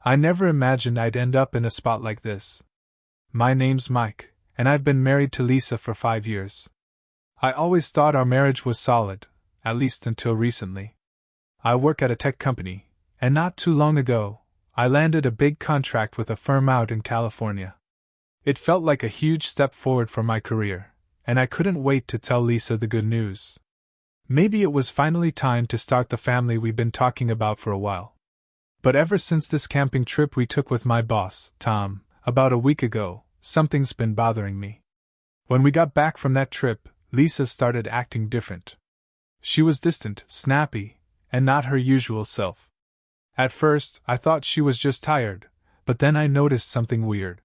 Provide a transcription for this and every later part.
I never imagined I'd end up in a spot like this. My name's Mike, and I've been married to Lisa for 5 years. I always thought our marriage was solid, at least until recently. I work at a tech company, and not too long ago, I landed a big contract with a firm out in California. It felt like a huge step forward for my career, and I couldn't wait to tell Lisa the good news. Maybe it was finally time to start the family we've been talking about for a while. But ever since this camping trip we took with my boss, Tom, about a week ago, something's been bothering me. When we got back from that trip, Lisa started acting different. She was distant, snappy, and not her usual self. At first, I thought she was just tired, but then I noticed something weird.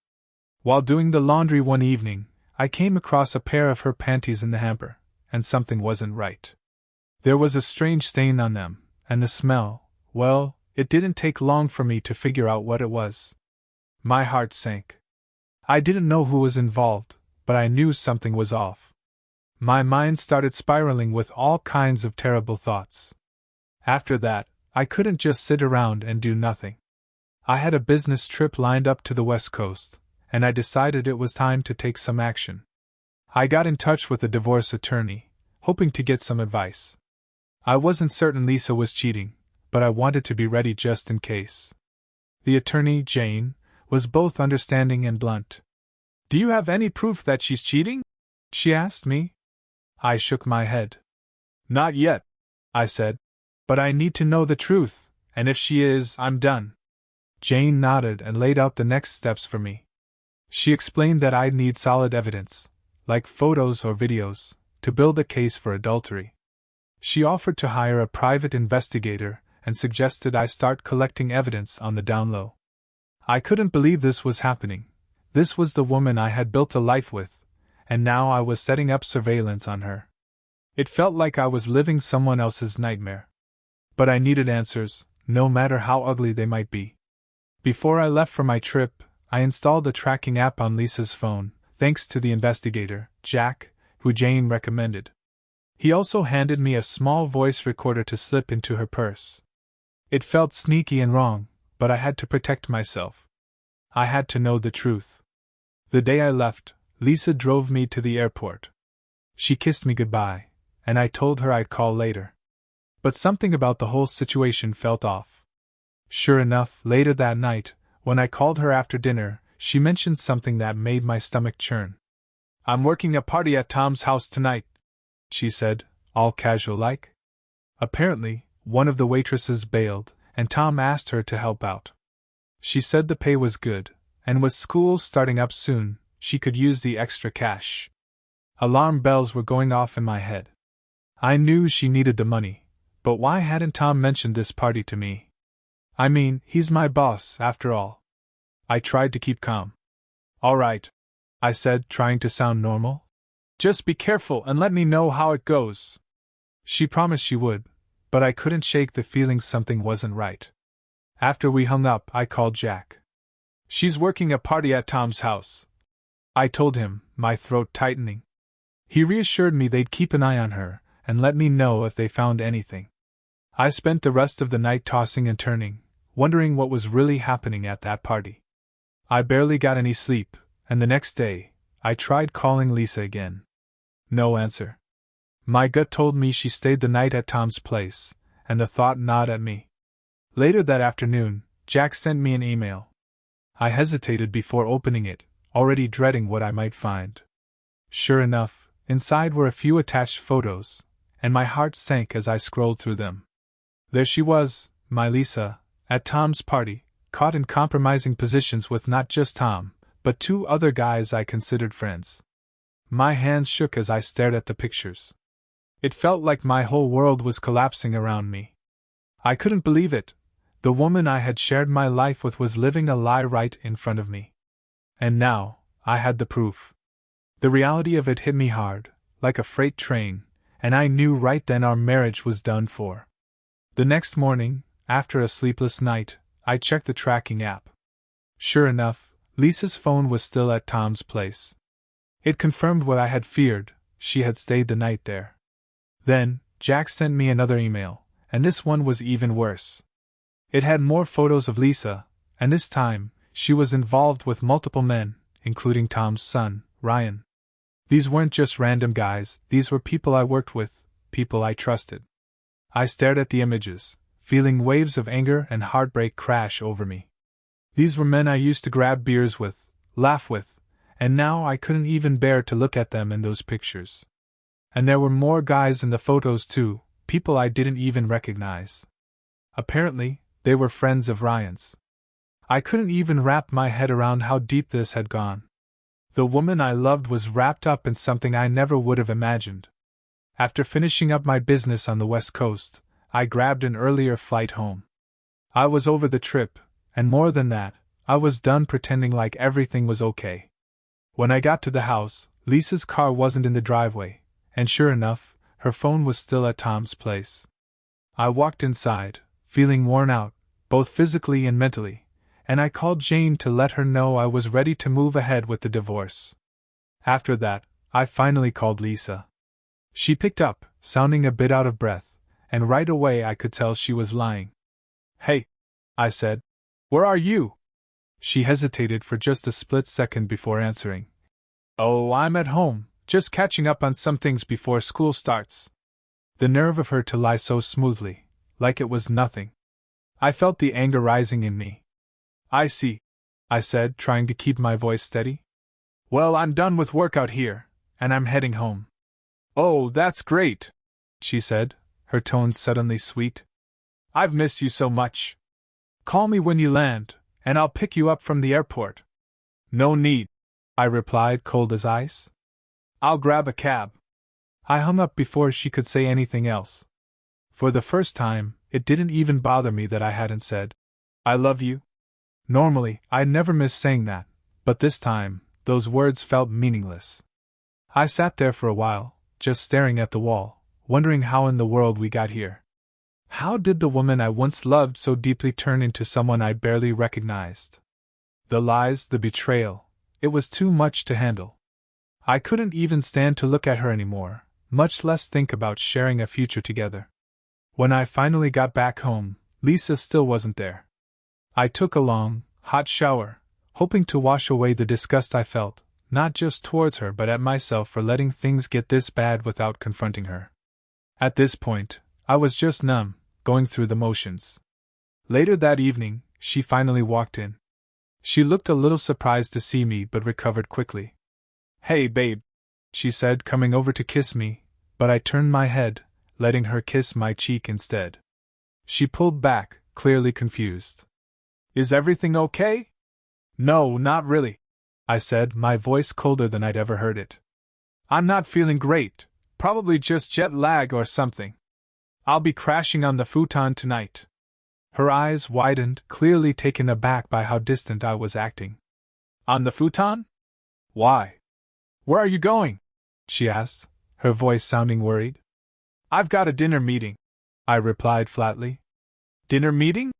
While doing the laundry one evening, I came across a pair of her panties in the hamper, and something wasn't right. There was a strange stain on them, and the smell, well, it didn't take long for me to figure out what it was. My heart sank. I didn't know who was involved, but I knew something was off. My mind started spiraling with all kinds of terrible thoughts. After that, I couldn't just sit around and do nothing. I had a business trip lined up to the West Coast, and I decided it was time to take some action. I got in touch with a divorce attorney, hoping to get some advice. I wasn't certain Lisa was cheating, but I wanted to be ready just in case. The attorney, Jane, was both understanding and blunt. "Do you have any proof that she's cheating?" she asked me. I shook my head. "Not yet," I said. "But I need to know the truth, and if she is, I'm done." Jane nodded and laid out the next steps for me. She explained that I'd need solid evidence, like photos or videos, to build a case for adultery. She offered to hire a private investigator and suggested I start collecting evidence on the down low. I couldn't believe this was happening. This was the woman I had built a life with, and now I was setting up surveillance on her. It felt like I was living someone else's nightmare. But I needed answers, no matter how ugly they might be. Before I left for my trip, I installed a tracking app on Lisa's phone, thanks to the investigator, Jack, who Jane recommended. He also handed me a small voice recorder to slip into her purse. It felt sneaky and wrong, but I had to protect myself. I had to know the truth. The day I left, Lisa drove me to the airport. She kissed me goodbye, and I told her I'd call later. But something about the whole situation felt off. Sure enough, later that night, when I called her after dinner, she mentioned something that made my stomach churn. "I'm working a party at Tom's house tonight," she said, all casual-like. Apparently, one of the waitresses bailed, and Tom asked her to help out. She said the pay was good, and with school starting up soon, she could use the extra cash. Alarm bells were going off in my head. I knew she needed the money, but why hadn't Tom mentioned this party to me? I mean, he's my boss, after all. I tried to keep calm. "All right," I said, trying to sound normal. "Just be careful and let me know how it goes." She promised she would, but I couldn't shake the feeling something wasn't right. After we hung up, I called Jack. "She's working a party at Tom's house," I told him, my throat tightening. He reassured me they'd keep an eye on her and let me know if they found anything. I spent the rest of the night tossing and turning, wondering what was really happening at that party. I barely got any sleep, and the next day, I tried calling Lisa again. No answer. My gut told me she stayed the night at Tom's place, and the thought gnawed at me. Later that afternoon, Jack sent me an email. I hesitated before opening it, already dreading what I might find. Sure enough, inside were a few attached photos, and my heart sank as I scrolled through them. There she was, my Lisa, at Tom's party, caught in compromising positions with not just Tom, but 2 other guys I considered friends. My hands shook as I stared at the pictures. It felt like my whole world was collapsing around me. I couldn't believe it. The woman I had shared my life with was living a lie right in front of me. And now, I had the proof. The reality of it hit me hard, like a freight train, and I knew right then our marriage was done for. The next morning, after a sleepless night, I checked the tracking app. Sure enough, Lisa's phone was still at Tom's place. It confirmed what I had feared, she had stayed the night there. Then, Jack sent me another email, and this one was even worse. It had more photos of Lisa, And this time, she was involved with multiple men, including Tom's son, Ryan. These weren't just random guys, these were people I worked with, people I trusted. I stared at the images, feeling waves of anger and heartbreak crash over me. These were men I used to grab beers with, laugh with, and now I couldn't even bear to look at them in those pictures. And there were more guys in the photos too, people I didn't even recognize. Apparently, they were friends of Ryan's. I couldn't even wrap my head around how deep this had gone. The woman I loved was wrapped up in something I never would have imagined. After finishing up my business on the West Coast, I grabbed an earlier flight home. I was over the trip, and more than that, I was done pretending like everything was okay. When I got to the house, Lisa's car wasn't in the driveway, and sure enough, her phone was still at Tom's place. I walked inside, feeling worn out, both physically and mentally, and I called Jane to let her know I was ready to move ahead with the divorce. After that, I finally called Lisa. She picked up, sounding a bit out of breath, and right away I could tell she was lying. "Hey," I said. "Where are you?" She hesitated for just a split second before answering. "Oh, I'm at home, just catching up on some things before school starts." The nerve of her to lie so smoothly, like it was nothing. I felt the anger rising in me. "I see," I said, trying to keep my voice steady. "Well, I'm done with work out here, and I'm heading home." "Oh, that's great," she said, her tone suddenly sweet. "I've missed you so much. Call me when you land, and I'll pick you up from the airport." "No need," I replied, cold as ice. "I'll grab a cab." I hung up before she could say anything else. For the first time, it didn't even bother me that I hadn't said, "I love you." Normally, I'd never miss saying that, but this time, those words felt meaningless. I sat there for a while, just staring at the wall, wondering how in the world we got here. How did the woman I once loved so deeply turn into someone I barely recognized? The lies, the betrayal, it was too much to handle. I couldn't even stand to look at her anymore, much less think about sharing a future together. When I finally got back home, Lisa still wasn't there. I took a long, hot shower, hoping to wash away the disgust I felt, not just towards her but at myself for letting things get this bad without confronting her. At this point, I was just numb, going through the motions. Later that evening, she finally walked in. She looked a little surprised to see me but recovered quickly. "Hey, babe," she said, coming over to kiss me, but I turned my head, letting her kiss my cheek instead. She pulled back, clearly confused. "Is everything okay?" "No, not really," I said, my voice colder than I'd ever heard it. "I'm not feeling great, probably just jet lag or something. I'll be crashing on the futon tonight." Her eyes widened, clearly taken aback by how distant I was acting. "On the futon? Why? Where are you going?" she asked, her voice sounding worried. "I've got a dinner meeting," I replied flatly. "Dinner meeting?"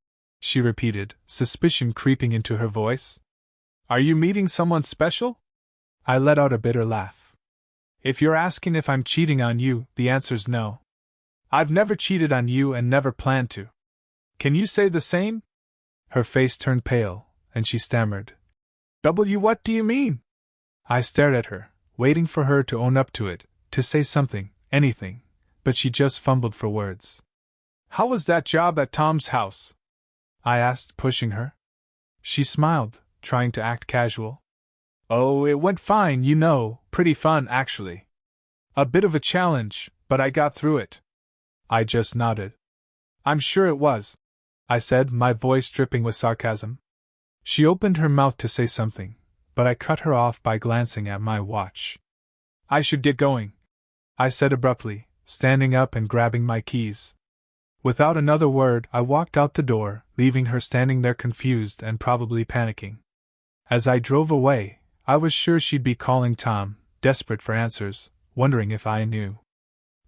she repeated, suspicion creeping into her voice. "Are you meeting someone special?" I let out a bitter laugh. "If you're asking if I'm cheating on you, the answer's no. I've never cheated on you and never plan to. Can you say the same?" Her face turned pale, and she stammered. What do you mean?" I stared at her, waiting for her to own up to it, to say something, anything, but she just fumbled for words. "How was that job at Tom's house?" I asked, pushing her. She smiled, trying to act casual. "Oh, it went fine, you know, pretty fun actually. A bit of a challenge, but I got through it." I just nodded. "I'm sure it was," I said, my voice dripping with sarcasm. She opened her mouth to say something, but I cut her off by glancing at my watch. "I should get going," I said abruptly, standing up and grabbing my keys. Without another word, I walked out the door, leaving her standing there confused and probably panicking. As I drove away, I was sure she'd be calling Tom, desperate for answers, wondering if I knew.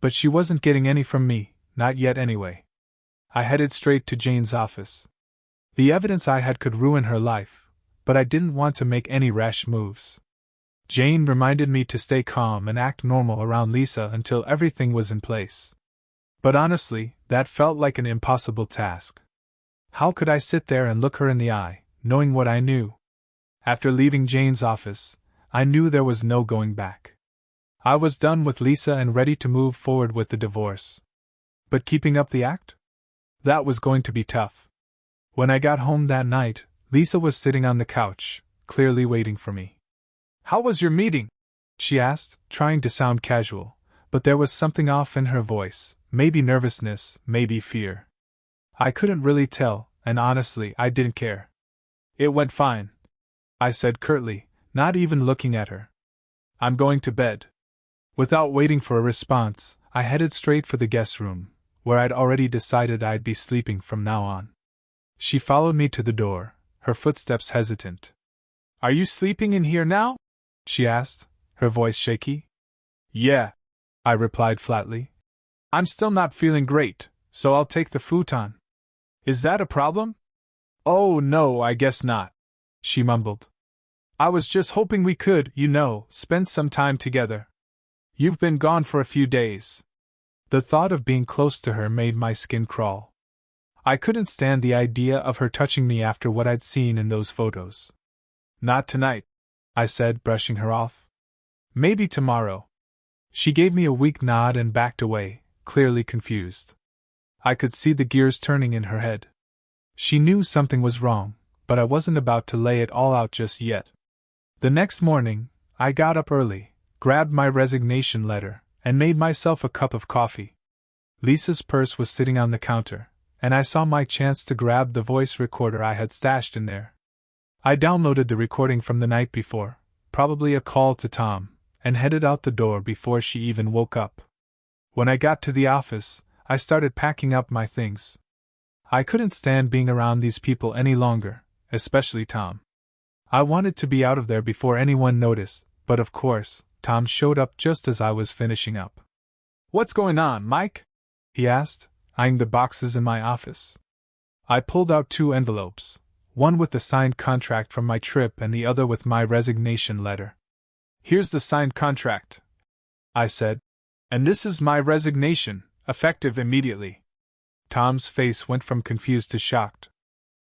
But she wasn't getting any from me, not yet anyway. I headed straight to Jane's office. The evidence I had could ruin her life, but I didn't want to make any rash moves. Jane reminded me to stay calm and act normal around Lisa until everything was in place. But honestly, that felt like an impossible task. How could I sit there and look her in the eye, knowing what I knew. After leaving Jane's office, I knew there was no going back. I was done with Lisa and ready to move forward with the divorce. But keeping up the act? That was going to be tough. When I got home that night, Lisa was sitting on the couch, clearly waiting for me. "How was your meeting?" she asked, trying to sound casual, but there was something off in her voice, maybe nervousness, maybe fear. I couldn't really tell, and honestly, I didn't care. "It went fine," I said curtly, not even looking at her. "I'm going to bed." Without waiting for a response, I headed straight for the guest room, where I'd already decided I'd be sleeping from now on. She followed me to the door, her footsteps hesitant. "Are you sleeping in here now?" she asked, her voice shaky. "Yeah," I replied flatly. "I'm still not feeling great, so I'll take the futon." "Is that a problem?" "Oh no, I guess not," she mumbled. "I was just hoping we could, spend some time together. You've been gone for a few days." The thought of being close to her made my skin crawl. I couldn't stand the idea of her touching me after what I'd seen in those photos. "Not tonight," I said, brushing her off. "Maybe tomorrow." She gave me a weak nod and backed away, clearly confused. I could see the gears turning in her head. She knew something was wrong, but I wasn't about to lay it all out just yet. The next morning, I got up early, grabbed my resignation letter, and made myself a cup of coffee. Lisa's purse was sitting on the counter, and I saw my chance to grab the voice recorder I had stashed in there. I downloaded the recording from the night before, probably a call to Tom, and headed out the door before she even woke up. When I got to the office, I started packing up my things. I couldn't stand being around these people any longer, especially Tom. I wanted to be out of there before anyone noticed, but of course, Tom showed up just as I was finishing up. "What's going on, Mike?" he asked, eyeing the boxes in my office. I pulled out 2 envelopes, one with the signed contract from my trip and the other with my resignation letter. "Here's the signed contract," I said. "And this is my resignation, effective immediately." Tom's face went from confused to shocked.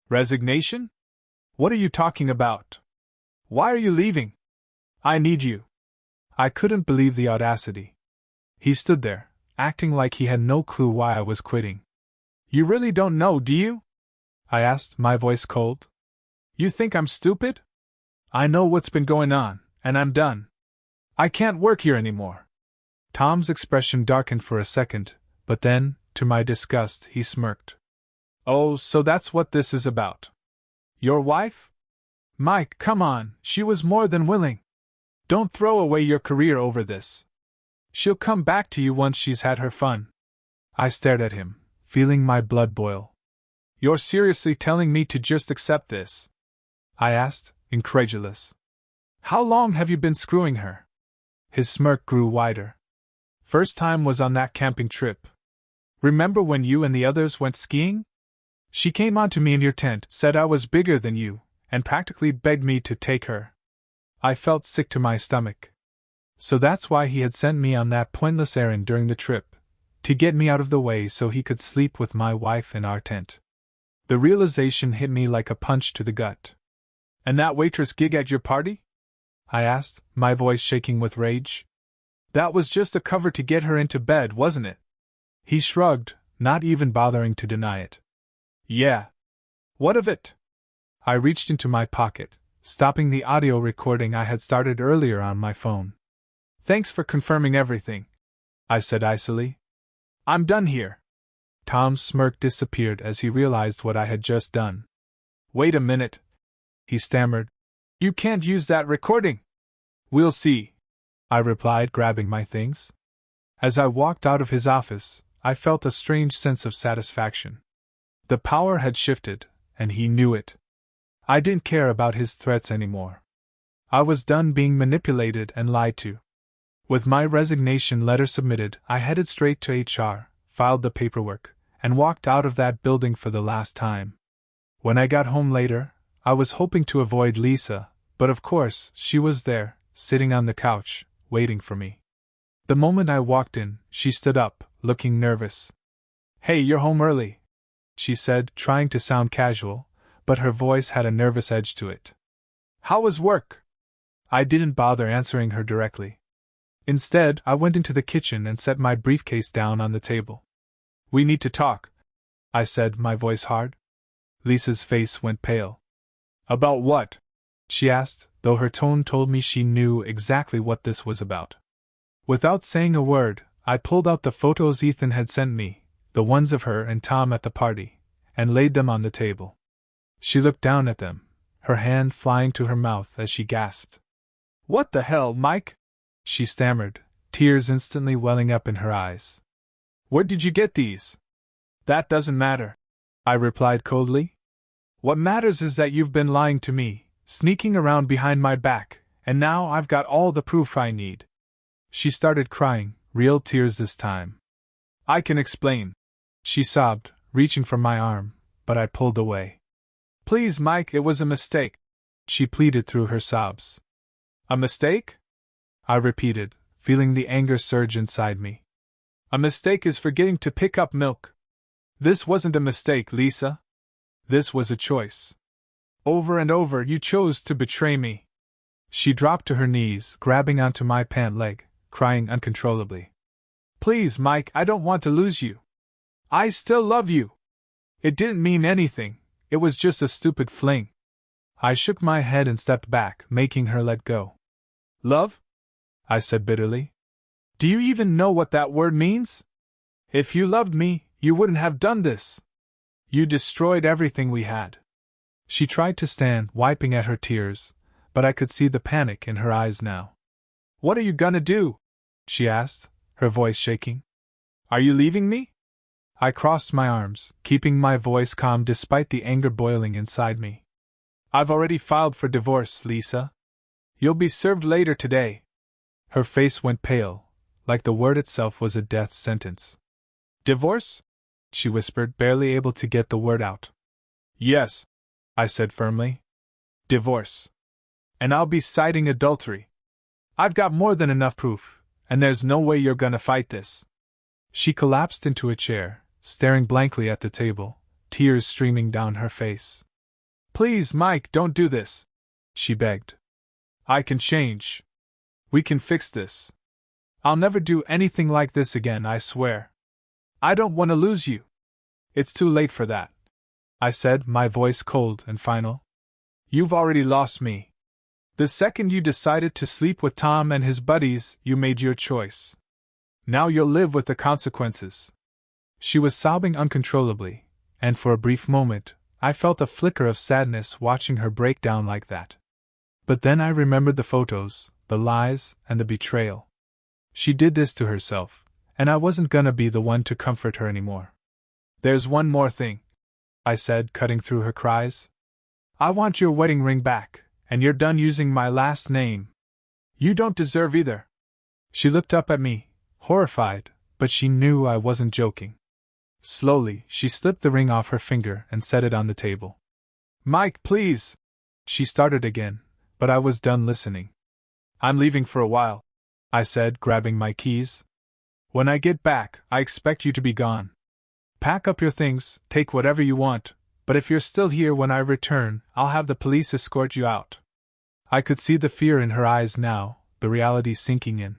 "Resignation? What are you talking about? Why are you leaving? I need you." I couldn't believe the audacity. He stood there, acting like he had no clue why I was quitting. "You really don't know, do you?" I asked, my voice cold. "You think I'm stupid? I know what's been going on, and I'm done. I can't work here anymore." Tom's expression darkened for a second, but then, to my disgust, he smirked. "Oh, so that's what this is about. Your wife? Mike, come on, she was more than willing. Don't throw away your career over this. She'll come back to you once she's had her fun." I stared at him, feeling my blood boil. "You're seriously telling me to just accept this?" I asked, incredulous. "How long have you been screwing her?" His smirk grew wider. "First time was on that camping trip. Remember when you and the others went skiing? She came onto me in your tent, said I was bigger than you, and practically begged me to take her." I felt sick to my stomach. So that's why he had sent me on that pointless errand during the trip, to get me out of the way so he could sleep with my wife in our tent. The realization hit me like a punch to the gut. "And that waitress gig at your party?" I asked, my voice shaking with rage. "That was just a cover to get her into bed, wasn't it?" He shrugged, not even bothering to deny it. "Yeah. What of it?" I reached into my pocket, stopping the audio recording I had started earlier on my phone. "Thanks for confirming everything," I said icily. "I'm done here." Tom's smirk disappeared as he realized what I had just done. "Wait a minute," he stammered. "You can't use that recording." "We'll see," I replied, grabbing my things. As I walked out of his office, I felt a strange sense of satisfaction. The power had shifted, and he knew it. I didn't care about his threats anymore. I was done being manipulated and lied to. With my resignation letter submitted, I headed straight to HR, filed the paperwork, and walked out of that building for the last time. When I got home later, I was hoping to avoid Lisa, but of course, she was there, sitting on the couch, waiting for me. The moment I walked in, she stood up, looking nervous. "Hey, you're home early," she said, trying to sound casual, but her voice had a nervous edge to it. "How was work?" I didn't bother answering her directly. Instead, I went into the kitchen and set my briefcase down on the table. "We need to talk," I said, my voice hard. Lisa's face went pale. "About what?" she asked, though her tone told me she knew exactly what this was about. Without saying a word, I pulled out the photos Ethan had sent me, the ones of her and Tom at the party, and laid them on the table. She looked down at them, her hand flying to her mouth as she gasped. "What the hell, Mike?" she stammered, tears instantly welling up in her eyes. "Where did you get these?" "That doesn't matter," I replied coldly. "What matters is that you've been lying to me, sneaking around behind my back, and now I've got all the proof I need." She started crying, real tears this time. "I can explain," she sobbed, reaching for my arm, but I pulled away. "Please, Mike, it was a mistake," she pleaded through her sobs. "A mistake?" I repeated, feeling the anger surge inside me. "A mistake is forgetting to pick up milk. This wasn't a mistake, Lisa. This was a choice. Over and over you chose to betray me." She dropped to her knees, grabbing onto my pant leg, crying uncontrollably. "Please, Mike, I don't want to lose you. I still love you. It didn't mean anything, it was just a stupid fling." I shook my head and stepped back, making her let go. "Love?" I said bitterly. "Do you even know what that word means? If you loved me, you wouldn't have done this. You destroyed everything we had." She tried to stand, wiping at her tears, but I could see the panic in her eyes now. "What are you gonna do?" she asked, her voice shaking. "Are you leaving me?" I crossed my arms, keeping my voice calm despite the anger boiling inside me. "I've already filed for divorce, Lisa. You'll be served later today." Her face went pale, like the word itself was a death sentence. "Divorce?" she whispered, barely able to get the word out. "Yes," I said firmly. "Divorce. And I'll be citing adultery. I've got more than enough proof, and there's no way you're gonna fight this." She collapsed into a chair, staring blankly at the table, tears streaming down her face. "Please, Mike, don't do this," she begged. "I can change. We can fix this. I'll never do anything like this again, I swear. I don't want to lose you." "It's too late for that," I said, my voice cold and final. "You've already lost me. The second you decided to sleep with Tom and his buddies, you made your choice. Now you'll live with the consequences." She was sobbing uncontrollably, and for a brief moment, I felt a flicker of sadness watching her break down like that. But then I remembered the photos, the lies, and the betrayal. She did this to herself, and I wasn't gonna be the one to comfort her anymore. "There's one more thing," I said, cutting through her cries. "I want your wedding ring back, and you're done using my last name. You don't deserve either." She looked up at me, horrified, but she knew I wasn't joking. Slowly, she slipped the ring off her finger and set it on the table. "Mike, please!" She started again, but I was done listening. "I'm leaving for a while," I said, grabbing my keys. "When I get back, I expect you to be gone. Pack up your things, take whatever you want, but if you're still here when I return, I'll have the police escort you out." I could see the fear in her eyes now, the reality sinking in.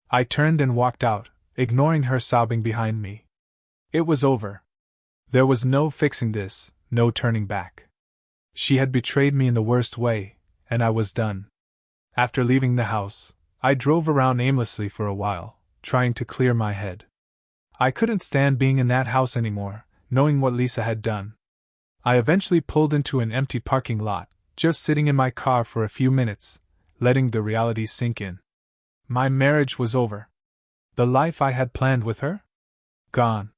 I turned and walked out, ignoring her sobbing behind me. It was over. There was no fixing this, no turning back. She had betrayed me in the worst way, and I was done. After leaving the house, I drove around aimlessly for a while, trying to clear my head. I couldn't stand being in that house anymore, knowing what Lisa had done. I eventually pulled into an empty parking lot, just sitting in my car for a few minutes, letting the reality sink in. My marriage was over. The life I had planned with her? Gone.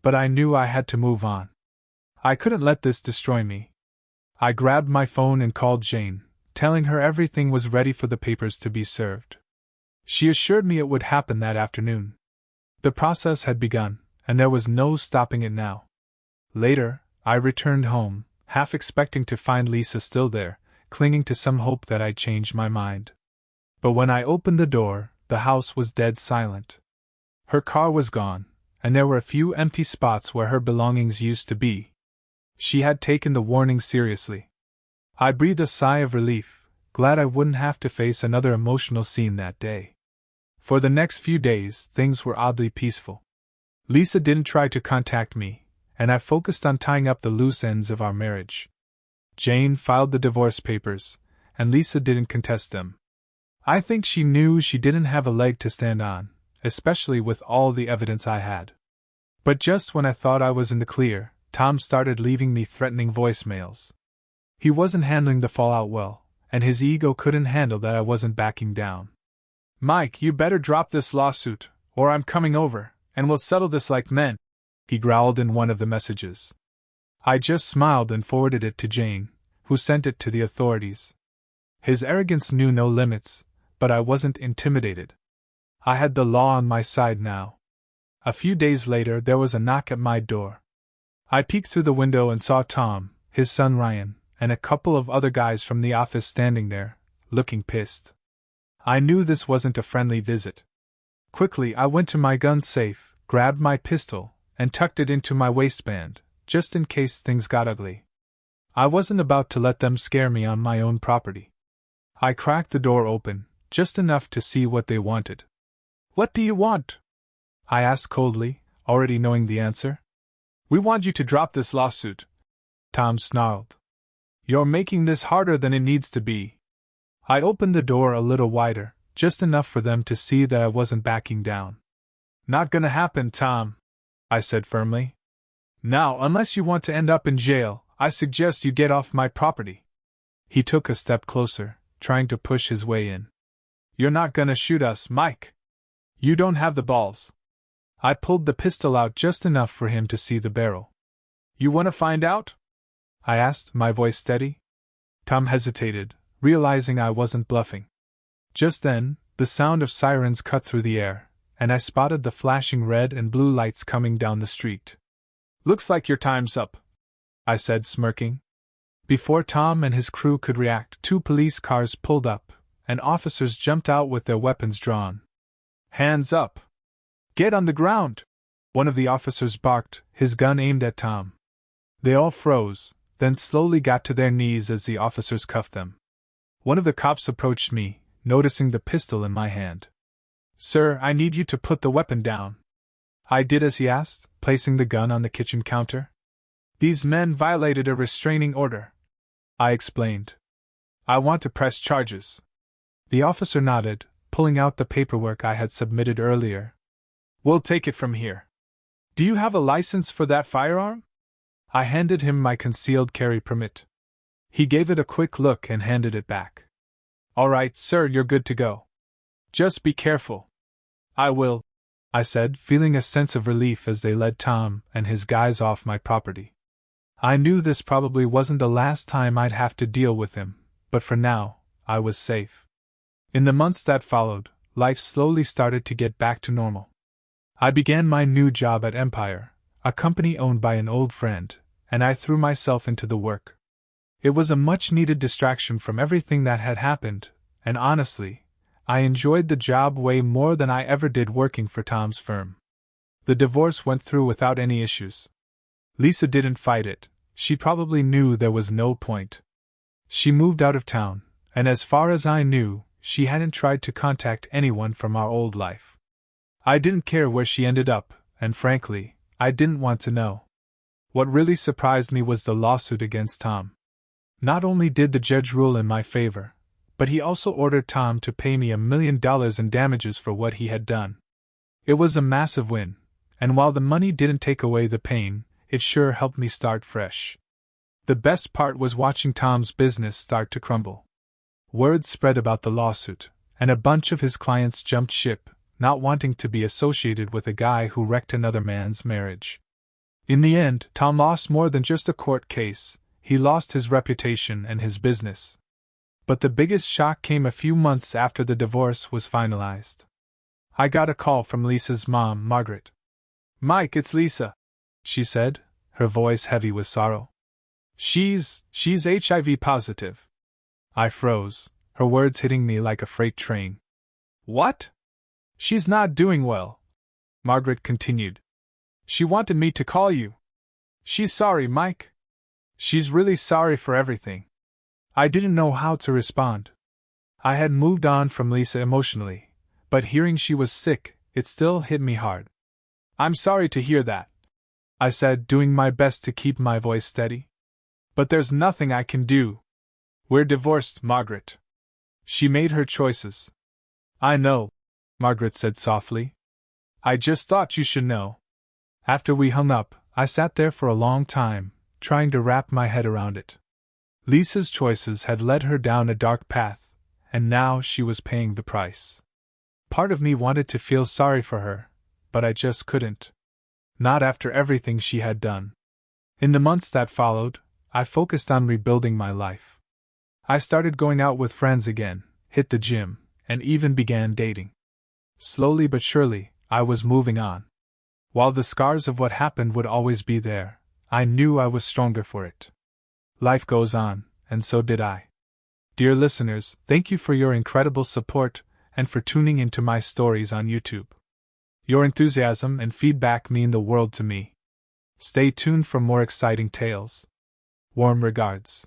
But I knew I had to move on. I couldn't let this destroy me. I grabbed my phone and called Jane, telling her everything was ready for the papers to be served. She assured me it would happen that afternoon. The process had begun, and there was no stopping it now. Later, I returned home, half expecting to find Lisa still there, clinging to some hope that I'd changed my mind. But when I opened the door, the house was dead silent. Her car was gone, and there were a few empty spots where her belongings used to be. She had taken the warning seriously. I breathed a sigh of relief, glad I wouldn't have to face another emotional scene that day. For the next few days, things were oddly peaceful. Lisa didn't try to contact me, and I focused on tying up the loose ends of our marriage. Jane filed the divorce papers, and Lisa didn't contest them. I think she knew she didn't have a leg to stand on, especially with all the evidence I had. But just when I thought I was in the clear, Tom started leaving me threatening voicemails. He wasn't handling the fallout well, and his ego couldn't handle that I wasn't backing down. "Mike, you better drop this lawsuit, or I'm coming over, and we'll settle this like men," he growled in one of the messages. I just smiled and forwarded it to Jane, who sent it to the authorities. His arrogance knew no limits, but I wasn't intimidated. I had the law on my side now. A few days later, there was a knock at my door. I peeked through the window and saw Tom, his son Ryan, and a couple of other guys from the office standing there, looking pissed. I knew this wasn't a friendly visit. Quickly, I went to my gun safe, grabbed my pistol, and tucked it into my waistband, just in case things got ugly. I wasn't about to let them scare me on my own property. I cracked the door open, just enough to see what they wanted. "What do you want?" I asked coldly, already knowing the answer. "We want you to drop this lawsuit," Tom snarled. "You're making this harder than it needs to be." I opened the door a little wider, just enough for them to see that I wasn't backing down. "Not gonna happen, Tom," I said firmly. "Now, unless you want to end up in jail, I suggest you get off my property." He took a step closer, trying to push his way in. "You're not gonna shoot us, Mike. You don't have the balls." I pulled the pistol out just enough for him to see the barrel. "You want to find out?" I asked, my voice steady. Tom hesitated, realizing I wasn't bluffing. Just then, the sound of sirens cut through the air, and I spotted the flashing red and blue lights coming down the street. "Looks like your time's up," I said, smirking. Before Tom and his crew could react, 2 police cars pulled up, and officers jumped out with their weapons drawn. "Hands up! Get on the ground!" one of the officers barked, his gun aimed at Tom. They all froze, then slowly got to their knees as the officers cuffed them. One of the cops approached me, noticing the pistol in my hand. "Sir, I need you to put the weapon down." I did as he asked, placing the gun on the kitchen counter. "These men violated a restraining order," I explained. "I want to press charges." The officer nodded, pulling out the paperwork I had submitted earlier. "We'll take it from here. Do you have a license for that firearm?" I handed him my concealed carry permit. He gave it a quick look and handed it back. "All right, sir, you're good to go. Just be careful." "I will," I said, feeling a sense of relief as they led Tom and his guys off my property. I knew this probably wasn't the last time I'd have to deal with him, but for now, I was safe. In the months that followed, life slowly started to get back to normal. I began my new job at Empire, a company owned by an old friend, and I threw myself into the work. It was a much-needed distraction from everything that had happened, and honestly, I enjoyed the job way more than I ever did working for Tom's firm. The divorce went through without any issues. Lisa didn't fight it. She probably knew there was no point. She moved out of town, and as far as I knew, she hadn't tried to contact anyone from our old life. I didn't care where she ended up, and frankly, I didn't want to know. What really surprised me was the lawsuit against Tom. Not only did the judge rule in my favor, but he also ordered Tom to pay me $1 million in damages for what he had done. It was a massive win, and while the money didn't take away the pain, it sure helped me start fresh. The best part was watching Tom's business start to crumble. Word spread about the lawsuit, and a bunch of his clients jumped ship, not wanting to be associated with a guy who wrecked another man's marriage. In the end, Tom lost more than just a court case. He lost his reputation and his business. But the biggest shock came a few months after the divorce was finalized. I got a call from Lisa's mom, Margaret. "Mike, it's Lisa," she said, her voice heavy with sorrow. She's HIV positive." I froze, her words hitting me like a freight train. "What?" "She's not doing well," Margaret continued. "She wanted me to call you. She's sorry, Mike." She's really sorry for everything. I didn't know how to respond. I had moved on from Lisa emotionally, but hearing she was sick, it still hit me hard. I'm sorry to hear that, I said, doing my best to keep my voice steady. But there's nothing I can do. We're divorced, Margaret. She made her choices. I know, Margaret said softly. I just thought you should know. After we hung up, I sat there for a long time, trying to wrap my head around it. Lisa's choices had led her down a dark path, and now she was paying the price. Part of me wanted to feel sorry for her, but I just couldn't. Not after everything she had done. In the months that followed, I focused on rebuilding my life. I started going out with friends again, hit the gym, and even began dating. Slowly but surely, I was moving on. While the scars of what happened would always be there, I knew I was stronger for it. Life goes on, and so did I. Dear listeners, thank you for your incredible support and for tuning into my stories on YouTube. Your enthusiasm and feedback mean the world to me. Stay tuned for more exciting tales. Warm regards.